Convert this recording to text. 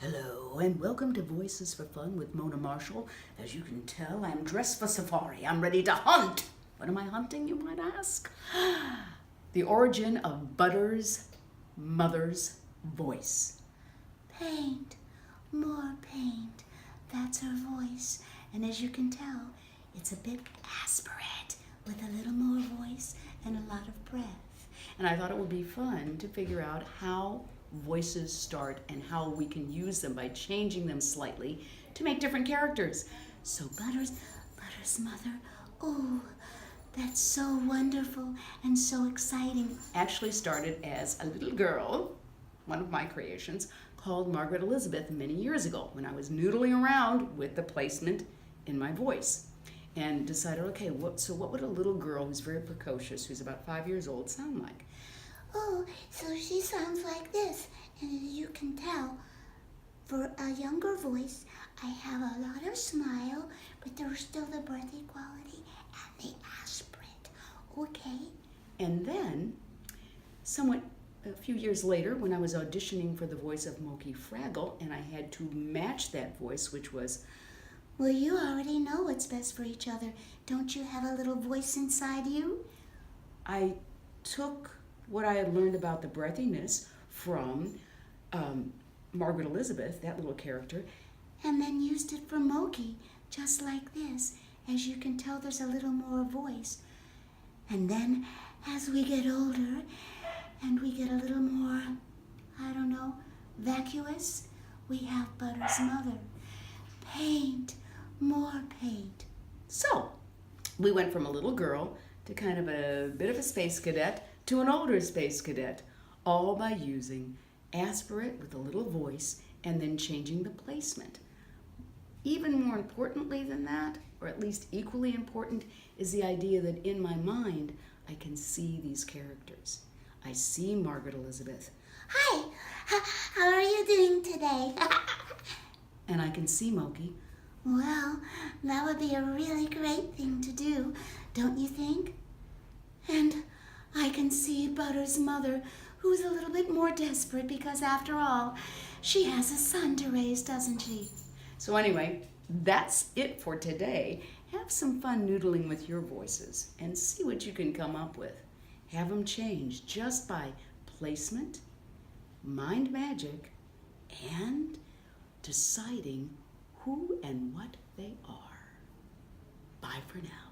Hello and welcome to Voices for Fun with Mona Marshall. As you can tell, I'm dressed for safari. I'm ready to hunt. What am I hunting, you might ask? The origin of Butter's mother's voice. Paint, more paint. That's her voice. And as you can tell, it's a bit aspirate with a little more voice and a lot of breath. And I thought it would be fun to figure out how voices start and how we can use them by changing them slightly to make different characters. So Butter's mother, oh, that's so wonderful and so exciting. Actually started as a little girl, one of my creations, called Margaret Elizabeth many years ago when I was noodling around with the placement in my voice and decided, okay, what would a little girl who's very precocious, who's about 5 years old, sound like? Oh, so she sounds like this. And as you can tell, for a younger voice, I have a lot of smile, but there's still the breathy quality and the aspirate. Okay? And then, a few years later, when I was auditioning for the voice of Moki Fraggle, and I had to match that voice, which was, well, you already know what's best for each other. Don't you have a little voice inside you? I took what I had learned about the breathiness from Margaret Elizabeth, that little character, and then used it for Moki, just like this. As you can tell, there's a little more voice. And then, as we get older, and we get a little more, I don't know, vacuous, we have Butter's mother. Paint, more paint. So, we went from a little girl to kind of a bit of a space cadet to an older space cadet, all by using aspirate with a little voice and then changing the placement. Even more importantly than that, or at least equally important, is the idea that in my mind, I can see these characters. I see Margaret Elizabeth. Hi, how are you doing today? And I can see Moki. Well, that would be a really great thing to do, don't you think? And I can see Butter's mother, who's a little bit more desperate because, after all, she has a son to raise, doesn't she? So anyway, that's it for today. Have some fun noodling with your voices and see what you can come up with. Have them change just by placement, mind magic, and deciding who and what they are. Bye for now.